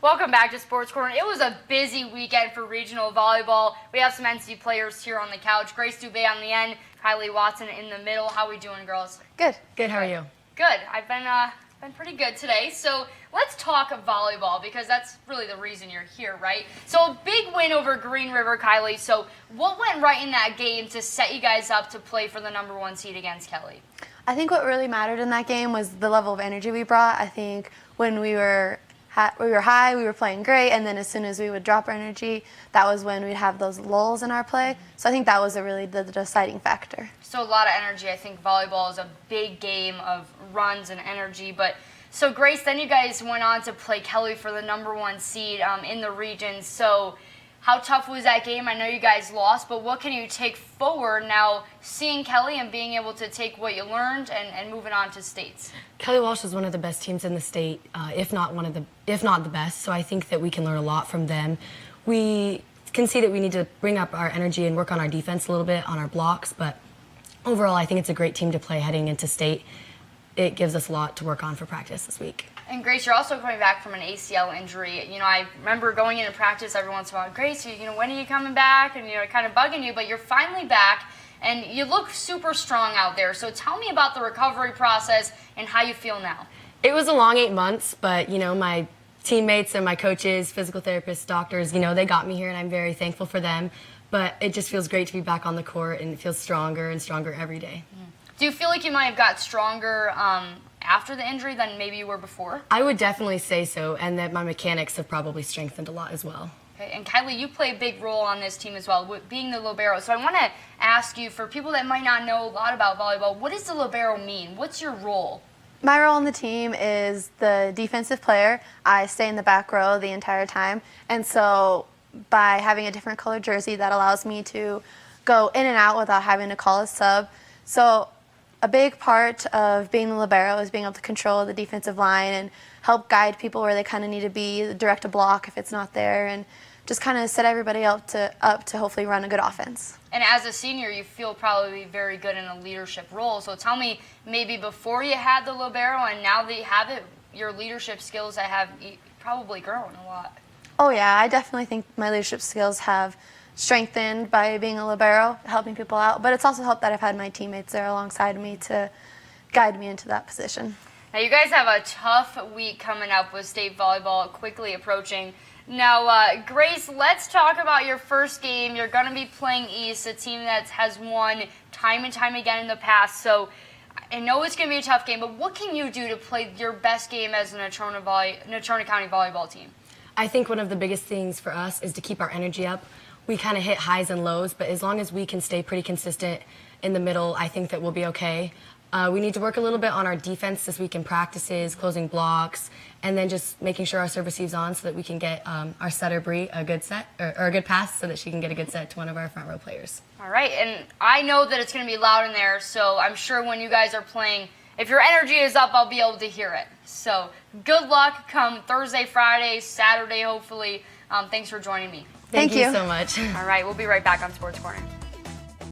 Welcome back to Sports Corner. It was a busy weekend for regional volleyball. We have some NC players here on the couch. Grace DuBay on the end, Kylie Watson in the middle. How are we doing, girls? Good. Good. How are you? Good. I've been pretty good today. So let's talk volleyball because that's really the reason you're here, right? So a big win over Green River, Kylie. So what went right in that game to set you guys up to play for the #1 seed against Kelly? I think what really mattered in that game was the level of energy we brought. I think when we were high, we were playing great, and then as soon as we would drop our energy, that was when we'd have those lulls in our play. So I think that was really the deciding factor. So a lot of energy. I think volleyball is a big game of runs and energy. But so Grace, then you guys went on to play Kelly for the #1 seed in the region. So how tough was that game? I know you guys lost, but what can you take forward now seeing Kelly and being able to take what you learned and moving on to states? Kelly Walsh is one of the best teams in the state, if not the best. So I think that we can learn a lot from them. We can see that we need to bring up our energy and work on our defense a little bit, on our blocks. But overall, I think it's a great team to play heading into state. It gives us a lot to work on for practice this week. And Grace, you're also coming back from an ACL injury. You know, I remember going into practice every once in a while, Grace, when are you coming back? And, kind of bugging you, but you're finally back, and you look super strong out there. So tell me about the recovery process and how you feel now. It was a long 8 months, but, my teammates and my coaches, physical therapists, doctors, they got me here, and I'm very thankful for them. But it just feels great to be back on the court, and it feels stronger and stronger every day. Do you feel like you might have got stronger after the injury than maybe you were before? I would definitely say so, and that my mechanics have probably strengthened a lot as well. Okay, and Kylie, you play a big role on this team as well, being the libero. So I want to ask you, for people that might not know a lot about volleyball, what does the libero mean? What's your role? My role on the team is the defensive player. I stay in the back row the entire time, and so by having a different colored jersey, that allows me to go in and out without having to call a sub. So a big part of being the libero is being able to control the defensive line and help guide people where they kind of need to be, direct a block if it's not there, and just kind of set everybody up to hopefully run a good offense. And as a senior, you feel probably very good in a leadership role. So tell me, maybe before you had the libero and now that you have it, your leadership skills have probably grown a lot. Oh yeah, I definitely think my leadership skills have strengthened by being a libero, helping people out, but it's also helped that I've had my teammates there alongside me to guide me into that position. Now you guys have a tough week coming up with state volleyball quickly approaching. Now, Grace, let's talk about your first game. You're going to be playing East, a team that has won time and time again in the past, so I know it's going to be a tough game, but what can you do to play your best game as a Natrona County volleyball team? I think one of the biggest things for us is to keep our energy up. We kind of hit highs and lows, but as long as we can stay pretty consistent in the middle, I think that we'll be okay. We need to work a little bit on our defense this week in practices, closing blocks, and then just making sure our serve receives on so that we can get our setter Bree a good set or a good pass so that she can get a good set to one of our front row players. All right, and I know that it's going to be loud in there, so I'm sure when you guys are playing, if your energy is up, I'll be able to hear it. So good luck come Thursday, Friday, Saturday, hopefully. Thanks for joining me. Thank you so much. All right, we'll be right back on Sports Corner.